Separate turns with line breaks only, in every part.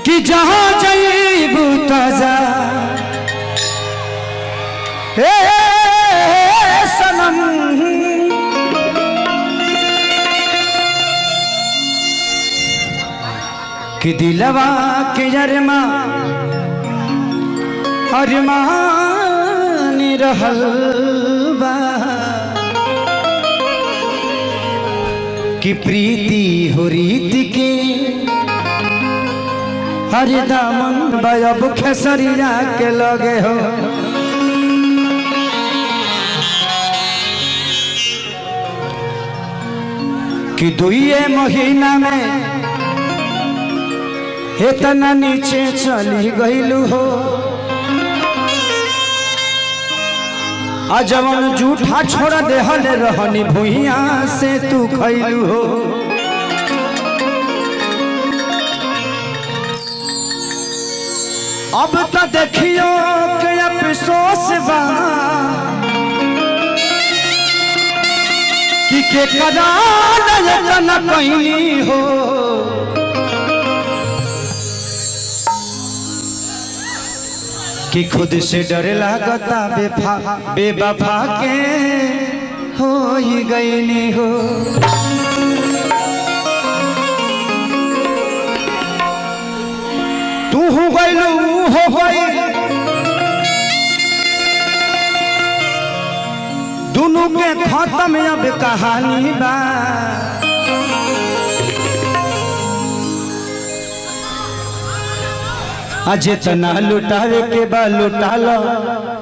कि जहाँ जईबू ताजा हे सनम कि दिलवा के अरमान रहल बा कि प्रीति हो रीति के हरि दामन बयब खेसरिया के लगे हो कि दुइये महीना में इतना नीचे चली गईलू हो जवन जूठा छोड़ देहल रहनी भुइया से तू खैलू हो अब तो देखियो के अफसोस बा कि के करार न कैली हो कि खुद से डर लागता बेवफा के हो ही गईनी हो तू हो गईलू हो गई दोनों के खत्म अब कहानी बा जितना लुटावे के बा लुटा लो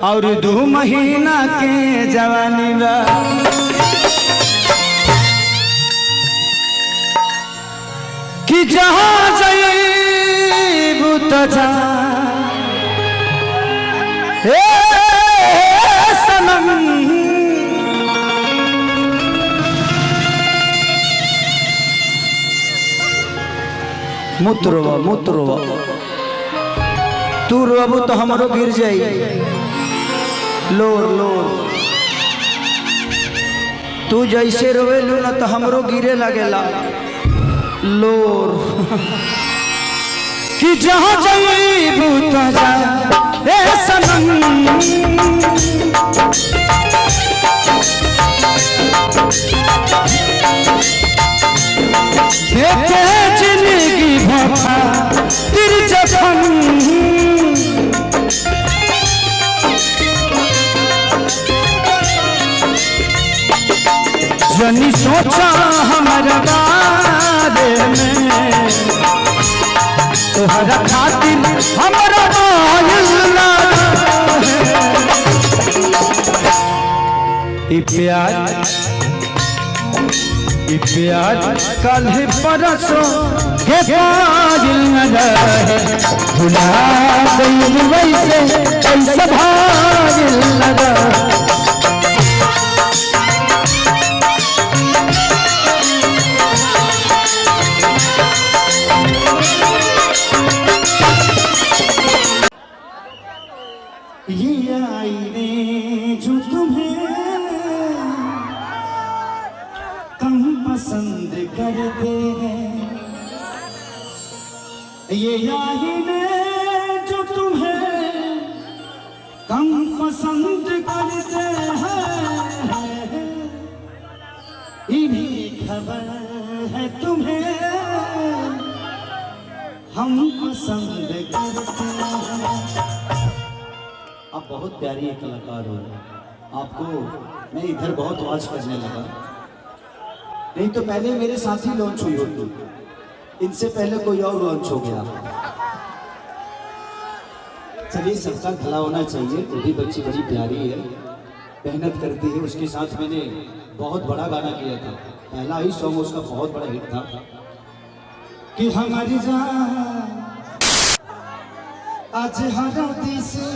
और 2 महीना के जवानी बा कि जहाँ जईबू ताजा हे सनम मुतरवा तू रोबू तो हमरो गिर जाई लोर तू जैसे रोवेलू ना तो हमरो गिरे लगेला लोर कि जहाँ जईबू ताजा हे सनम देखे जिंदगी भफा तेरी जखम जनी सोचा हमारा बारे में तोहरा खातिर हमारा प्यार कल परसों के पाजिल न रहे भुला गई वैसे ऐसा भाजिल न रहे ये आईने जो तुम्हें कम पसंद करते हैं ये आईने जो तुम्हें कम पसंद करते हैं इन्हीं खबर है तुम्हें हम पसंद करते हैं। आप बहुत प्यारी एक कलाकार हो आपको मैं इधर बहुत वॉच करने लगा नहीं तो पहले मेरे साथ ही लॉन्च हुई होती इनसे पहले कोई और लॉन्च हो गया। चलिए सबका भला होना चाहिए वो भी बच्ची बड़ी प्यारी है मेहनत करती है उसके साथ मैंने बहुत बड़ा गाना किया था पहला ही सॉन्ग उसका बहुत बड़ा हिट था कि हमारी जान आज हरदी से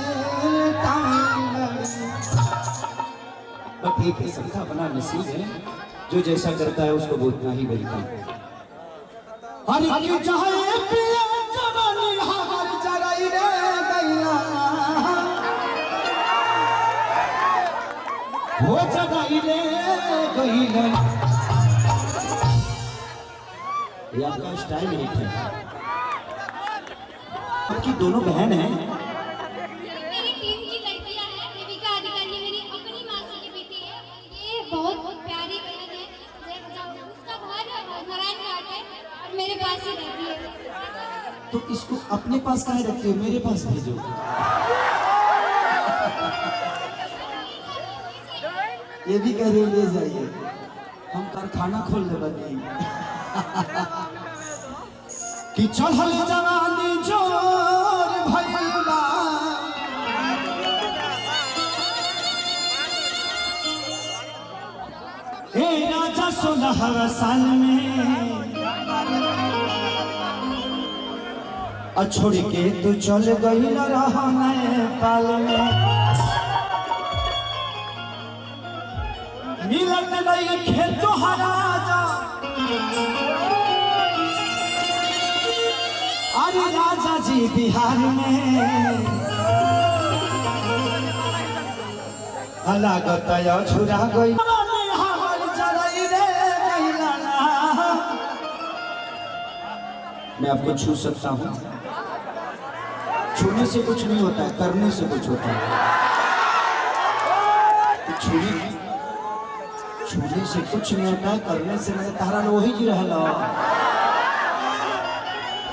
ठीक है सबका अपना नसीब है जो जैसा करता है उसको वो उतना ही मिलता है। ये आपका स्टाइल हिट है आपकी दोनों बहन हैं?
मेरी टीम की लड़कियां हैं। देविका अधिकारी मेरी अपनी मासी की बेटी है। ये बहुत प्यारी बहन है। उसका घर नारायण घाट है और मेरे पास ही रहती है।
तो इसको अपने पास काहे रखते हो? मेरे पास भेजो। ये भी कह रहे ले जाइए, हम कारखाना खोलने बने कि चढ़ल जवानी जोर भइला, हे राजा 16 साल में छोड़ के तू चल गई न रहा नेपाल में, मिलत नहीं खेत राजा, अरे राजा जी बिहार में लागत छुरा गई। मैं आपको छू सकता हूँ? छूने से कुछ नहीं होता है, करने से कुछ होता है। छूने से कुछ नहीं होता है, करने से मेरे तारा वही जी रहला।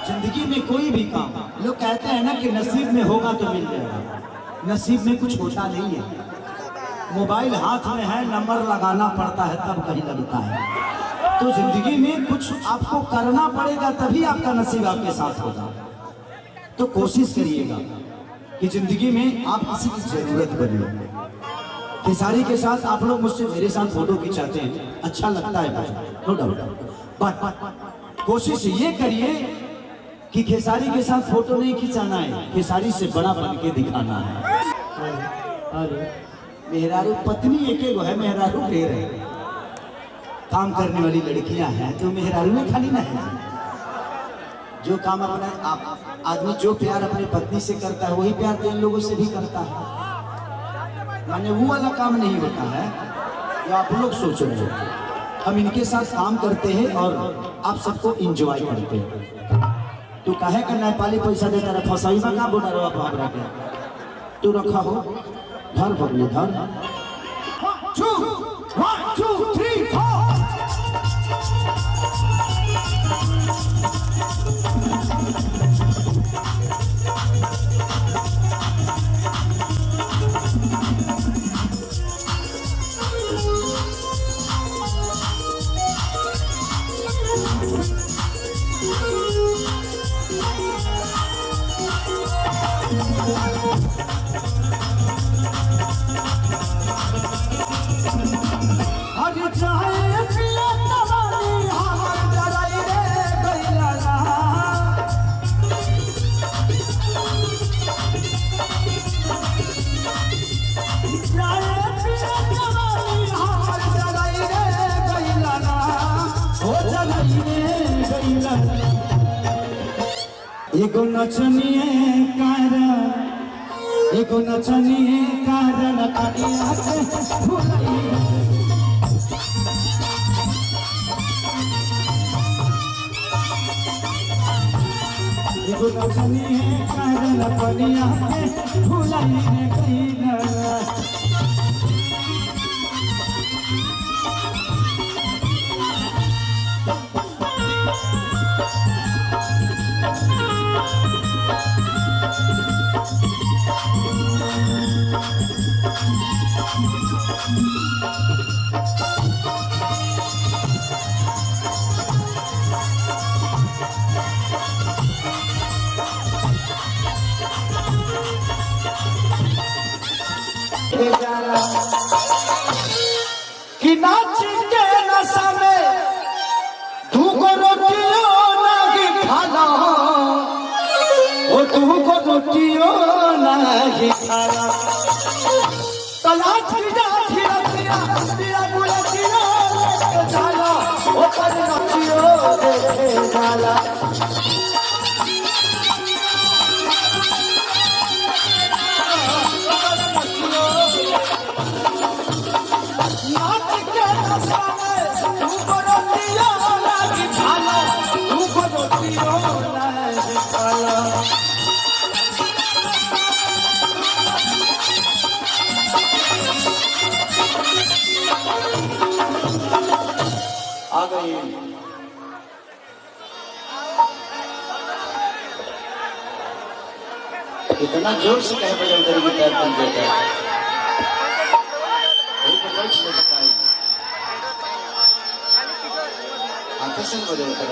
जिंदगी में कोई भी काम, लोग कहते हैं ना कि नसीब में होगा तो मिल जाएगा, नसीब में कुछ होता नहीं है। मोबाइल हाथ में है, नंबर लगाना पड़ता है तब कहीं लगता है। तो जिंदगी में कुछ आपको करना पड़ेगा तभी आपका नसीब आपके साथ होगा। तो कोशिश करिएगा कि जिंदगी में आप किसी की जरूरत बनिए। खेसारी के साथ आप लोग मुझसे मेरे साथ फोटो खिंचाते हैं, अच्छा लगता है मुझे, नो डाउट, बट कोशिश ये करिए कि खेसारी के साथ फोटो नहीं खिंचाना है, खेसारी से बड़ा बन के दिखाना है। मेहरारू पत्नी एक है, मेहरारू ढेर है। काम करने वाली लड़कियां हैं तो मेहरारू में खाली ना है। जो काम अपना आदमी जो प्यार अपने पत्नी से करता है वही प्यार तो इन लोगों से भी करता है। माने वो वाला काम नहीं होता है जो आप लोग सोच रहे हो। हम इनके साथ काम करते हैं और आप सबको इंजॉय करते हैं। तू काहे का नेपाली पैसा देता रहा? फसाई में का बोला रहा भावरा के तू रखा हो, धर बबलू धर। 1 2 3 4 एगो नचनिए कारण कनिया के भुलाई। एगो नचनिए कारण कनिया के भुलाई रे कइला। कि नाच के नशा में दूगो रोटियों नहीं खाना, वो दूगो रोटियों नहीं खाना। तलाश किया धीरा धीरा धीरा बुला किया लेके जाला, वो कर नचियो देखे जाला। आ गई। इतना जोर से कह बजे उधर की पैर बन जाता है। वही तो बैठ लेता है। आते से बजे उतर